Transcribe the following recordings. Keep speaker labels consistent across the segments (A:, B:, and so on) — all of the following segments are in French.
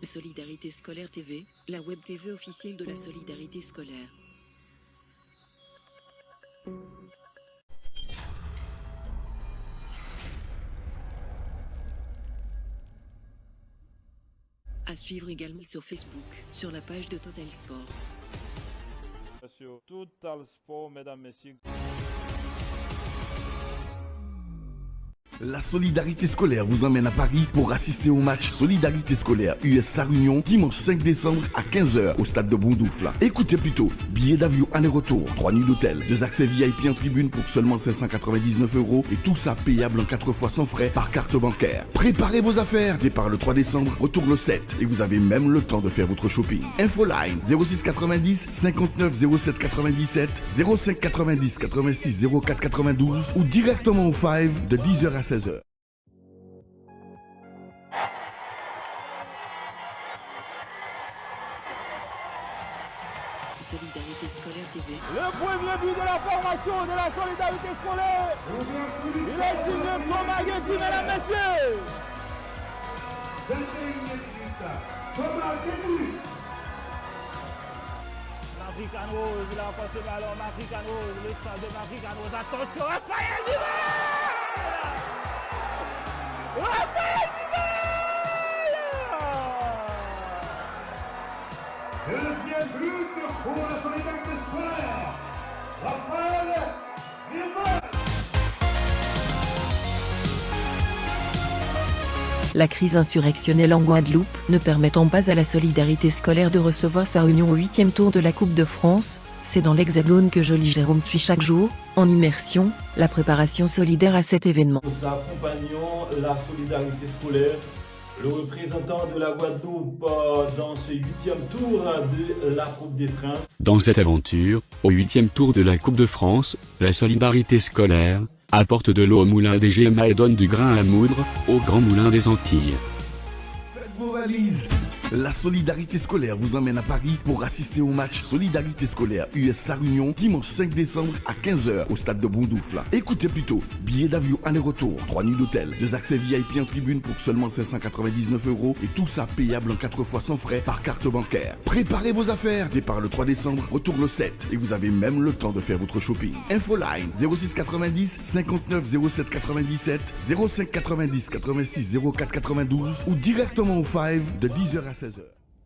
A: Solidarité Scolaire TV, la web TV officielle de la solidarité scolaire. À suivre également sur Facebook, sur la page de Total Sport.
B: Sur Total Sport, mesdames, messieurs.
C: La Solidarité Scolaire vous emmène à Paris pour assister au match Solidarité Scolaire US Sarre-Union dimanche 5 décembre à 15h au stade de Bondoufle. Écoutez plutôt, billets d'avion aller-retour, 3 nuits d'hôtel, 2 accès VIP en tribune pour seulement 599 € et tout ça payable en 4 fois sans frais par carte bancaire. Préparez vos affaires, départ le 3 décembre, retour le 7 et vous avez même le temps de faire votre shopping. Infoline 06 90 59 07 97 05 90 86 04 92 ou directement au 5 de 10h à 16h.
A: Solidarité Scolaire TV.
B: Le premier but de la formation de la solidarité scolaire. Il est signé Thomas Guetti, mesdames, messieurs. African Rose, il a passé le ballon, African Rose, le centre de African Rose. Attention, Raphaël Duval! Raphaël Duval!
D: Deuxième but pour la solidarité scolaire. Raphaël Duval.
A: La crise insurrectionnelle en Guadeloupe, ne permettant pas à la solidarité scolaire de recevoir sa réunion au 8e tour de la Coupe de France, c'est dans l'Hexagone que Joly Jérôme suit chaque jour, en immersion, la préparation solidaire à cet événement.
E: Nous accompagnons la solidarité scolaire, le représentant de la Guadeloupe dans ce 8e tour de la Coupe des Princes.
F: Dans cette aventure, au 8e tour de la Coupe de France, la solidarité scolaire apporte de l'eau au moulin des GMA et donne du grain à moudre au Grand Moulin des Antilles.
C: Faites vos valises. La Solidarité Scolaire vous emmène à Paris pour assister au match Solidarité Scolaire US Sarre-Union dimanche 5 décembre à 15h au stade de Bondoufle. Écoutez plutôt, billets d'avion aller-retour, 3 nuits d'hôtel, 2 accès VIP en tribune pour seulement 599 € et tout ça payable en 4 fois sans frais par carte bancaire. Préparez vos affaires, départ le 3 décembre, retour le 7 et vous avez même le temps de faire votre shopping. Infoline 06 90 59 07 97 05 90 86 04 92 ou directement au 5 de 10h à 16h.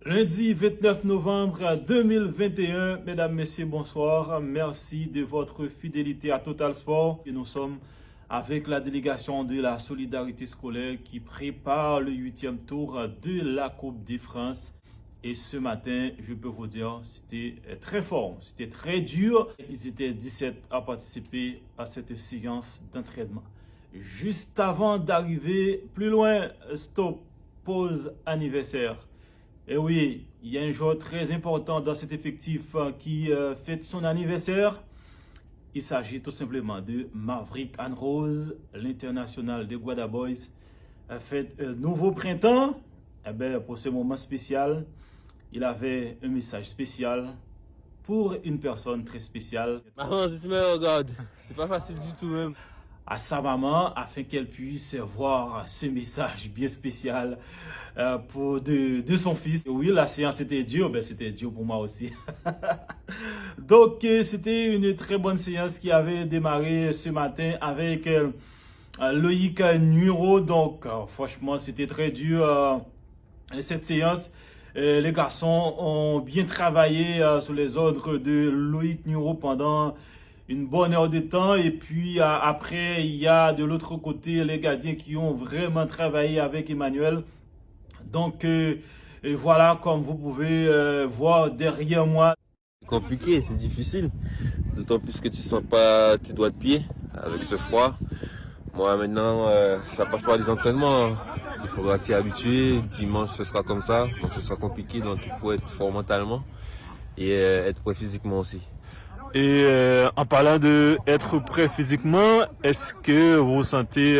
E: Lundi 29 novembre 2021, mesdames, messieurs, bonsoir. Merci de votre fidélité à Total Sport. Et nous sommes avec la délégation de la solidarité scolaire qui prépare le 8e tour de la Coupe des France. Et ce matin, je peux vous dire, c'était très fort, c'était très dur. Ils étaient 17 à participer à cette séance d'entraînement. Juste avant d'arriver plus loin, stop, pause, anniversaire. Et oui, il y a un joueur très important dans cet effectif qui fête son anniversaire. Il s'agit tout simplement de Maverick Anrose, l'international des Guada Boys. Fête nouveau printemps. Eh bien, pour ce moment spécial, il avait un message spécial pour une personne très spéciale.
G: Maman, si tu me regardes, c'est pas facile du tout même.
E: À sa maman, afin qu'elle puisse voir ce message bien spécial de son fils. Oui, la séance était dure, ben c'était dur pour moi aussi. Donc, c'était une très bonne séance qui avait démarré ce matin avec Loïc Nuiro. Donc, franchement, c'était très dur cette séance. Les garçons ont bien travaillé sous les ordres de Loïc Nuiro pendant une bonne heure de temps. Et puis après, il y a de l'autre côté les gardiens qui ont vraiment travaillé avec Emmanuel. Donc voilà, comme vous pouvez voir derrière moi.
G: C'est compliqué, c'est difficile. D'autant plus que tu sens pas tes doigts de pied avec ce froid. Moi maintenant, ça passe par les entraînements. Il faudra s'y habituer. Dimanche, ce sera comme ça. Donc ce sera compliqué. Donc il faut être fort mentalement et être prêt physiquement aussi.
B: Et en parlant de être prêt physiquement, est-ce que vous vous sentez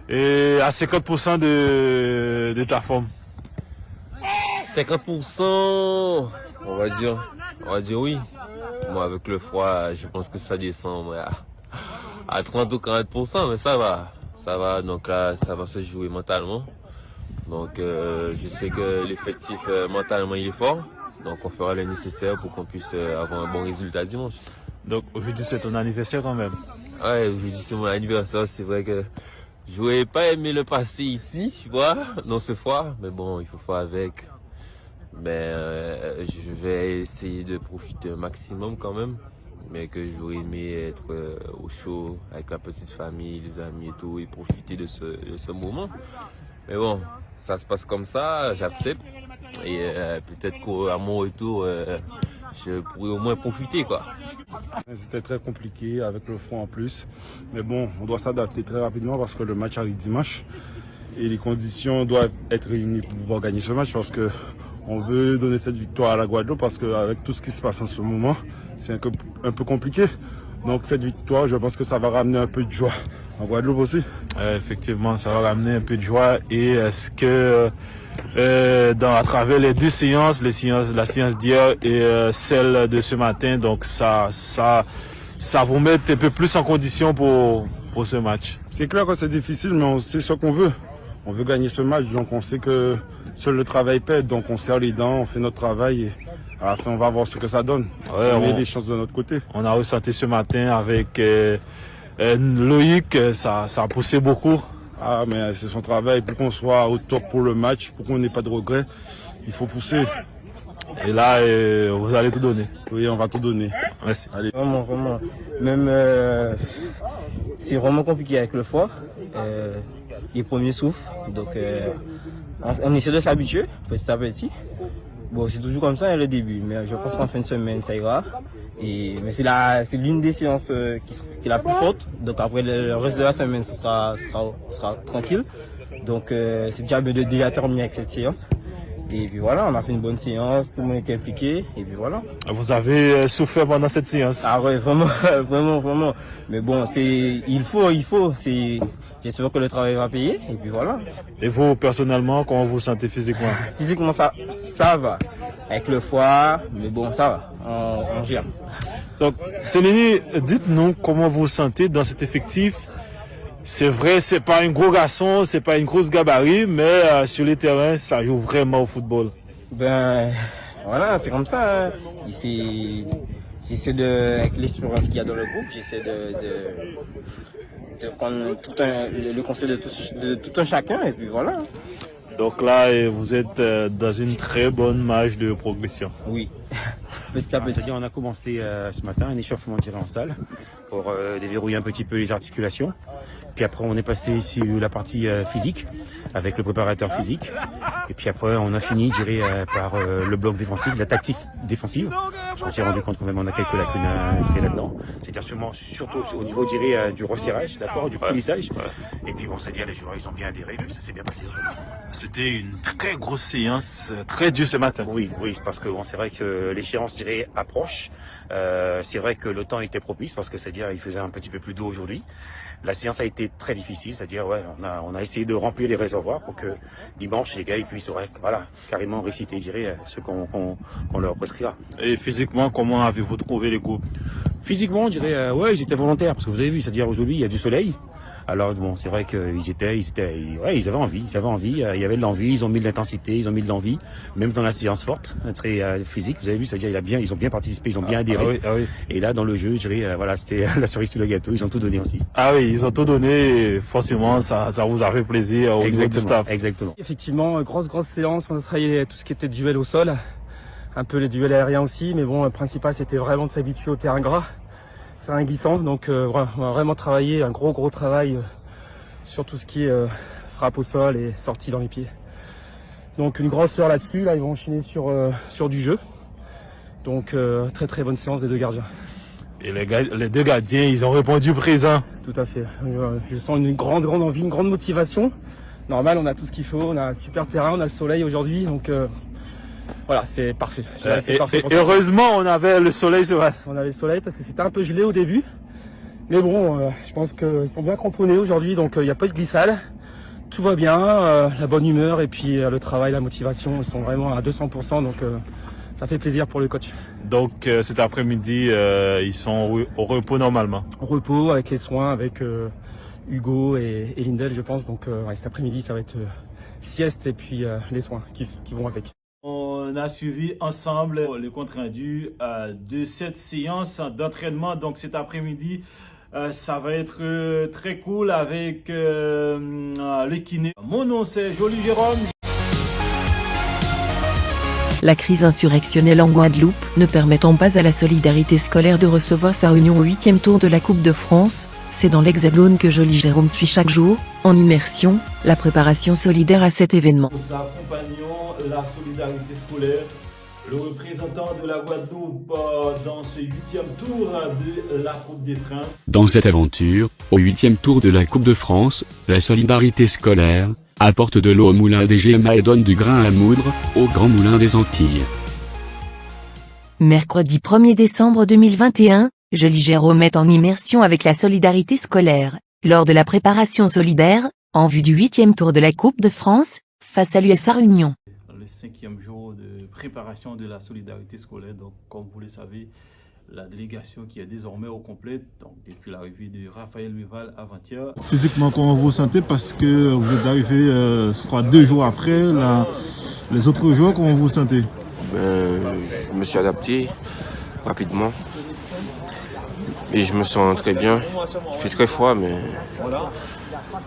B: à 50% de ta forme?
G: 50%, on va dire oui. Moi avec le froid, je pense que ça descend à 30 ou 40%, mais ça va. Donc là, ça va se jouer mentalement. Donc je sais que l'effectif mentalement il est fort. Donc on fera le nécessaire pour qu'on puisse avoir un bon résultat dimanche.
B: Donc aujourd'hui c'est ton anniversaire quand même.
G: Ouais, aujourd'hui c'est mon anniversaire. C'est vrai que je n'aurais pas aimé le passer ici, tu vois, dans ce foire. Mais bon, il faut faire avec. Mais je vais essayer de profiter un maximum quand même. Mais que j'aurais aimé être au chaud avec la petite famille, les amis et tout, et profiter de ce moment. Mais bon, ça se passe comme ça, j'accepte. Et peut-être qu'à mon retour, je pourrais au moins profiter, quoi.
H: C'était très compliqué avec le froid en plus. Mais bon, on doit s'adapter très rapidement parce que le match arrive dimanche. Et les conditions doivent être réunies pour pouvoir gagner ce match parce que on veut donner cette victoire à la Guadeloupe parce qu'avec tout ce qui se passe en ce moment, c'est un peu compliqué. Donc cette victoire, je pense que ça va ramener un peu de joie en Guadeloupe aussi.
B: Effectivement, ça va ramener un peu de joie. Et est-ce que à travers les deux séances, la séance d'hier et celle de ce matin, donc ça vous met un peu plus en condition pour ce match?
H: C'est clair que c'est difficile, mais on sait ce qu'on veut. On veut gagner ce match, donc on sait que seul le travail paie, donc on serre les dents, on fait notre travail et à la fin on va voir ce que ça donne. Ouais, on met les chances de notre côté.
B: On a ressenti ce matin avec Loïc, ça a poussé beaucoup.
H: Ah mais c'est son travail, pour qu'on soit au top pour le match, pour qu'on n'ait pas de regrets, il faut pousser.
B: Et là, vous allez tout donner.
H: Oui, on va tout donner.
B: Merci.
H: Allez.
I: Vraiment. Même c'est vraiment compliqué avec le foie. Les premiers souffles, donc on essaie de s'habituer petit à petit. Bon, c'est toujours comme ça à le début, mais je pense qu'en fin de semaine ça ira. Mais c'est l'une des séances qui est la plus forte. Donc après le reste de la semaine, ce sera tranquille. Donc c'est déjà bien de déjà terminer avec cette séance. Et puis voilà, on a fait une bonne séance, tout le monde était impliqué, et puis voilà.
B: Vous avez souffert pendant cette séance?
I: Ah ouais, vraiment, vraiment. Mais bon, il faut, j'espère que le travail va payer, et puis voilà.
B: Et vous, personnellement, comment vous vous sentez physiquement?
I: Physiquement, ça va. Avec le foie, mais bon, ça va, on gère.
B: Donc, Céline, dites-nous comment vous vous sentez dans cet effectif. C'est vrai, c'est pas un gros garçon, c'est pas une grosse gabarit, mais sur les terrains, ça joue vraiment au football.
I: Ben, voilà, c'est comme ça. Hein. J'essaie avec l'expérience qu'il y a dans le groupe, j'essaie de prendre le conseil de tout un chacun, et puis voilà.
B: Donc là, vous êtes dans une très bonne marge de progression.
I: Oui.
J: C'est-à-dire, on a commencé ce matin un échauffement tiré en salle pour déverrouiller un petit peu les articulations. Puis après, on est passé sur la partie physique avec le préparateur physique. Et puis après, on a fini, je dirais, par le bloc défensif, la tactique défensive. Je me suis rendu compte quand même on a quelques lacunes inscrites là-dedans. C'est-à-dire surtout au niveau, je dirais, du resserrage, d'accord, du polissage. Et puis bon, c'est-à-dire les joueurs, ils ont bien adhéré, ça s'est bien passé aujourd'hui.
B: C'était une très grosse séance, très dure ce matin.
J: Oui, parce que bon, c'est vrai que l'échéance, je dirais, approche. C'est vrai que le temps était propice parce que c'est-à-dire il faisait un petit peu plus d'eau aujourd'hui. La séance a été très difficile, c'est-à-dire on a essayé de remplir les réservoirs pour que dimanche les gars ils puissent carrément réciter, je dirais, ce qu'on leur prescrira.
B: Et physiquement, comment avez-vous trouvé les groupes?
J: Physiquement, je dirais, ils étaient volontaires parce que vous avez vu, c'est-à-dire aujourd'hui il y a du soleil. Alors bon, c'est vrai ils avaient envie, il y avait de l'envie, ils ont mis de l'intensité, ils ont mis de l'envie, même dans la séance forte, très physique, vous avez vu, c'est-à-dire ils ont bien participé, ils ont bien adhéré.
B: Ah oui.
J: Et là dans le jeu, je dirais, c'était la cerise sur le gâteau, ils ont tout donné aussi.
B: Ah oui, ils ont tout donné, et forcément ça vous a fait plaisir au niveau du staff.
J: Exactement.
I: Effectivement, grosse séance, on a travaillé tout ce qui était duel au sol, un peu les duels aériens aussi, mais bon, le principal c'était vraiment de s'habituer au terrain gras. Un glissant, donc on va vraiment travailler, un gros travail sur tout ce qui est frappe au sol et sortie dans les pieds. Donc une grosse heure là-dessus, là ils vont enchaîner sur du jeu. Donc très bonne séance des deux gardiens.
B: Et les deux gardiens, ils ont répondu présent.
I: Tout à fait. Je sens une grande envie, une grande motivation. Normal, on a tout ce qu'il faut, on a un super terrain, on a le soleil aujourd'hui, donc voilà, c'est parfait.
B: Et heureusement, on avait le soleil ce matin.
I: On avait le soleil parce que c'était un peu gelé au début. Mais bon, je pense qu'ils sont bien cramponnés aujourd'hui, donc il n'y a pas de glissade. Tout va bien, la bonne humeur et puis le travail, la motivation, ils sont vraiment à 200%, donc ça fait plaisir pour le coach.
B: Donc cet après-midi, ils sont au repos normalement?
I: Au repos, avec les soins, avec
H: Hugo et Lindel, je pense. Donc cet après-midi, ça va être sieste et puis les soins qui vont avec.
E: On a suivi ensemble le compte rendu de cette séance d'entraînement. Donc cet après-midi, ça va être très cool avec le kiné. Mon nom c'est Joly Jérôme.
A: La crise insurrectionnelle en Guadeloupe, ne permettant pas à la solidarité scolaire de recevoir sa réunion au 8e tour de la Coupe de France, c'est dans l'Hexagone que Joly Jérôme suit chaque jour, en immersion, la préparation solidaire à cet événement.
E: Nous accompagnons la solidarité scolaire, le représentant de la Guadeloupe dans ce 8e tour de la Coupe des Princes.
F: Dans cette aventure, au 8e tour de la Coupe de France, la solidarité scolaire apporte de l'eau au moulin des GMA et donne du grain à moudre au Grand Moulin des Antilles.
K: Mercredi 1er décembre 2021, Joly Jérôme est en immersion avec la solidarité scolaire, lors de la préparation solidaire, en vue du 8e tour de la Coupe de France, face à l'US Réunion.
E: Le 5e jour de préparation de la solidarité scolaire, donc comme vous le savez, la délégation qui est désormais au complet, donc depuis l'arrivée de Raphaël Méval avant-hier.
B: Physiquement, comment vous vous sentez? Parce que vous êtes arrivé, je crois, 2 jours après les autres jours. Comment vous vous sentez?
G: Je me suis adapté rapidement et je me sens très bien. Il fait très froid, mais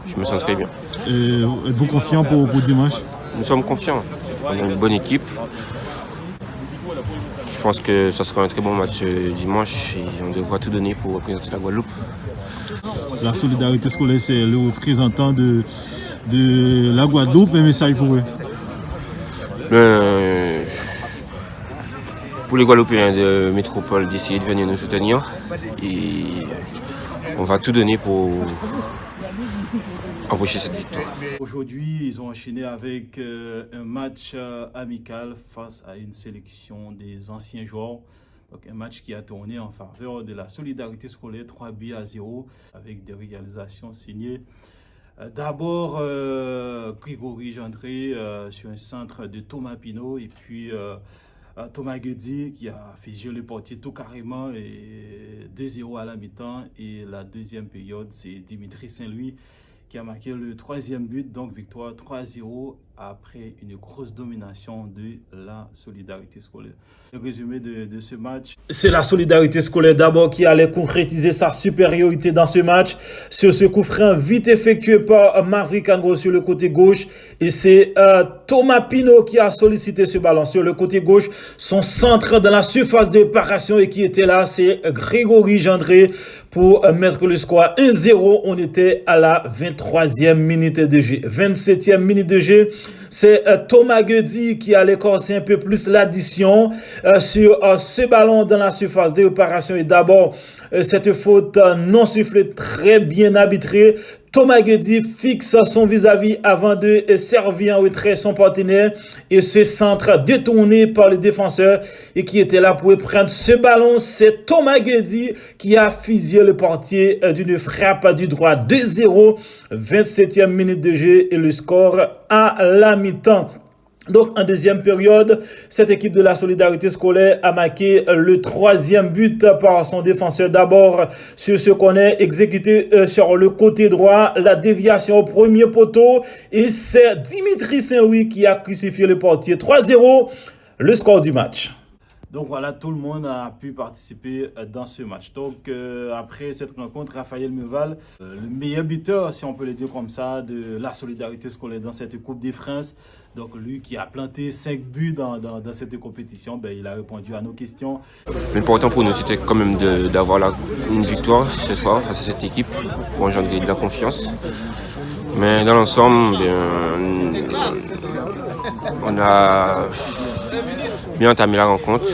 G: je me sens très bien.
B: Êtes-vous confiant pour dimanche?
G: Nous sommes confiants. On a une bonne équipe. Je pense que ça sera un très bon match dimanche et on devra tout donner pour représenter la Guadeloupe.
B: La solidarité scolaire, c'est le représentant de la Guadeloupe. Un message pour eux?
G: Pour les Guadeloupéens de métropole, d'essayer de venir nous soutenir. Et on va tout donner pour embaucher cette victoire.
E: Aujourd'hui, ils ont enchaîné avec un match amical face à une sélection des anciens joueurs. Donc un match qui a tourné en faveur de la solidarité scolaire, 3-0, avec des réalisations signées. D'abord, Grégory Gendré sur un centre de Thomas Pinot et puis Thomas Guedi qui a fusillé le portier tout carrément et 2-0 à la mi-temps. Et la deuxième période, c'est Dimitri Saint-Louis qui a marqué le 3e but, donc victoire 3-0 après une grosse domination de la solidarité scolaire. Le résumé de ce match. C'est la solidarité scolaire d'abord qui allait concrétiser sa supériorité dans ce match sur ce coup franc vite effectué par Maverick Angro sur le côté gauche et c'est Thomas Pinot qui a sollicité ce ballon sur le côté gauche. Son centre dans la surface de réparation et qui était là, c'est Grégory Gendré pour mettre le score 1-0. On était à la 23e minute de jeu. 27e minute de jeu. C'est Thomas Guedi qui allait corser un peu plus l'addition sur ce ballon dans la surface de réparation. Et d'abord, cette faute non sifflée très bien arbitrée. Thomas Guedi fixe son vis-à-vis avant de servir en retrait son partenaire et ce centre détourné par le défenseur et qui était là pour prendre ce ballon. C'est Thomas Guedi qui a fusillé le portier d'une frappe du droit 2-0, 27e minute de jeu et le score à la mi-temps. Donc, en deuxième période, cette équipe de la solidarité scolaire a marqué le 3e but par son défenseur. D'abord, sur ce qu'on est exécuté sur le côté droit, la déviation au premier poteau. Et c'est Dimitri Saint-Louis qui a crucifié le portier. 3-0, le score du match. Donc voilà, tout le monde a pu participer dans ce match. Donc après cette rencontre, Raphaël Méval, le meilleur buteur, si on peut le dire comme ça, de la solidarité scolaire dans cette Coupe des France. Donc lui qui a planté 5 buts dans cette compétition, il a répondu à nos questions.
G: L'important pour nous, c'était quand même d'avoir une victoire ce soir face à cette équipe pour engendrer de la confiance. Mais dans l'ensemble, on a bien entamé la rencontre,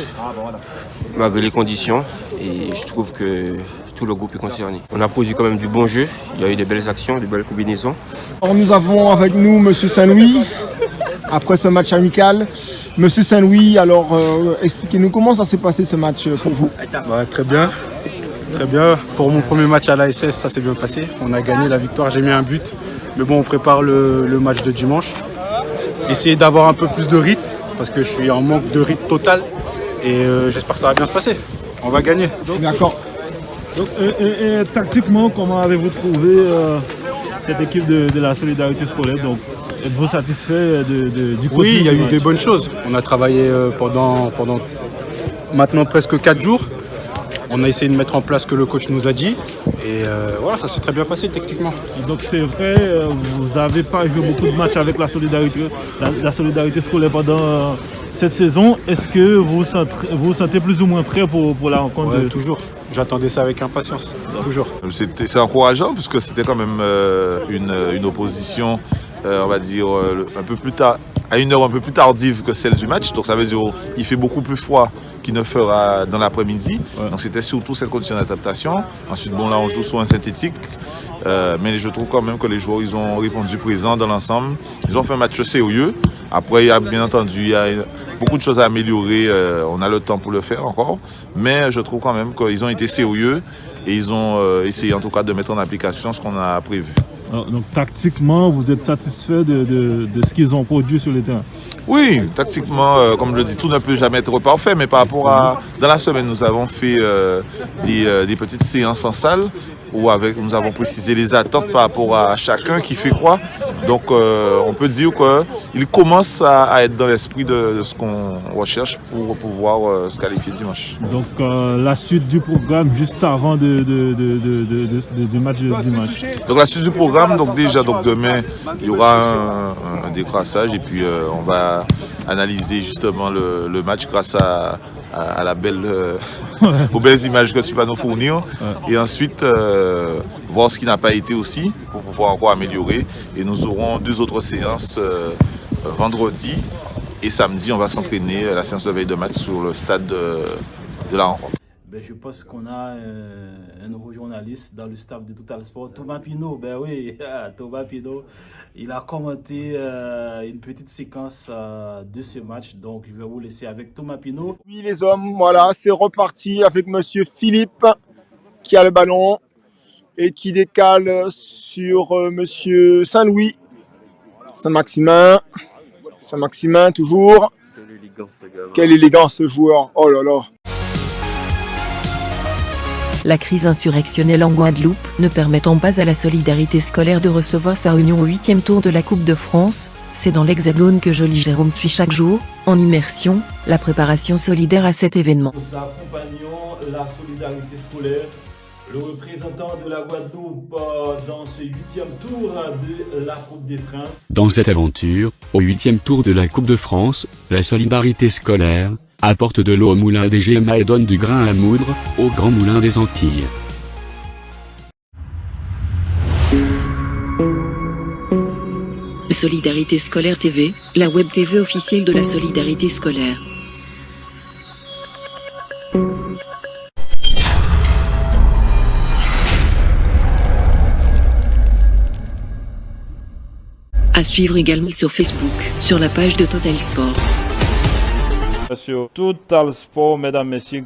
G: malgré les conditions, et je trouve que tout le groupe est concerné. On a produit quand même du bon jeu, il y a eu des belles actions, des belles combinaisons.
L: Alors nous avons avec nous M. Saint-Louis, après ce match amical. M. Saint-Louis, alors expliquez-nous comment ça s'est passé ce match pour vous.
H: Très bien. Très bien. Pour mon premier match à l'ASS, ça s'est bien passé. On a gagné la victoire, j'ai mis un but. Mais bon, on prépare le match de dimanche. Essayer d'avoir un peu plus de rythme, parce que je suis en manque de rythme total. Et j'espère que ça va bien se passer. On va gagner.
L: D'accord.
E: Donc, tactiquement, comment avez-vous trouvé cette équipe de la solidarité scolaire? Donc, êtes-vous satisfait du contenu?
H: Oui, il y a eu des bonnes choses. On a travaillé pendant maintenant presque 4 jours. On a essayé de mettre en place ce que le coach nous a dit. Et voilà, ça s'est très bien passé techniquement.
E: Donc c'est vrai, vous n'avez pas joué beaucoup de matchs avec la solidarité scolaire pendant cette saison. Est-ce que vous vous sentez plus ou moins prêt pour la rencontre?
H: Ouais, toujours. J'attendais ça avec impatience. Toujours.
M: C'est encourageant parce que c'était quand même une opposition, on va dire, un peu plus tard, à une heure un peu plus tardive que celle du match. Donc ça veut dire qu'il fait beaucoup plus froid qu'il ne fera dans l'après-midi. Ouais. Donc c'était surtout cette condition d'adaptation. Ensuite, bon, là on joue sur un synthétique. Mais je trouve quand même que les joueurs ils ont répondu présent dans l'ensemble. Ils ont fait un match sérieux. Après, il y a bien entendu beaucoup de choses à améliorer. On a le temps pour le faire encore. Mais je trouve quand même qu'ils ont été sérieux et ils ont essayé en tout cas de mettre en application ce qu'on a prévu.
E: Alors, donc tactiquement, vous êtes satisfait de ce qu'ils ont produit sur le terrain?
M: Oui, tactiquement, comme je le dis, tout ne peut jamais être parfait, mais par rapport à... Dans la semaine, nous avons fait des petites séances en salle où nous avons précisé les attentes par rapport à chacun qui fait quoi. Donc on peut dire qu'il commence à être dans l'esprit de ce qu'on recherche pour pouvoir se qualifier dimanche.
E: Donc la suite du programme juste avant du match de dimanche.
M: Donc la suite du programme, donc déjà demain, il y aura un décrassage et puis on va analyser justement le match grâce à la aux belles images que tu vas nous fournir. Ouais. Et ensuite, voir ce qui n'a pas été aussi, pour pouvoir encore améliorer. Et nous aurons 2 autres séances vendredi et samedi. On va s'entraîner à la séance de veille de match sur le stade de la rencontre.
E: Ben, je pense qu'on a un nouveau journaliste dans le staff de Total Sport, Thomas Pinot. Ben oui, Thomas Pinot, il a commenté une petite séquence de ce match. Donc, je vais vous laisser avec Thomas Pinot.
L: Oui, les hommes, voilà, c'est reparti avec monsieur Philippe qui a le ballon et qui décale sur monsieur Saint-Louis. Saint-Maximin toujours. Quelle élégance ce joueur, oh là là.
A: La crise insurrectionnelle en Guadeloupe, ne permettant pas à la solidarité scolaire de recevoir sa réunion au 8e tour de la Coupe de France, c'est dans l'Hexagone que Joly Jérôme suit chaque jour, en immersion, la préparation solidaire à cet événement.
E: Nous accompagnons la solidarité scolaire, le représentant de la Guadeloupe dans ce 8e tour de la Coupe des Princes.
F: Dans cette aventure, au 8e tour de la Coupe de France, la solidarité scolaire apporte de l'eau au moulin des GMA et donne du grain à moudre au Grand Moulin des Antilles.
A: Solidarité Scolaire TV, la web TV officielle de la solidarité scolaire. À suivre également sur Facebook, sur la page de Total Sport.
E: Sur Total Sport, mesdames, messieurs.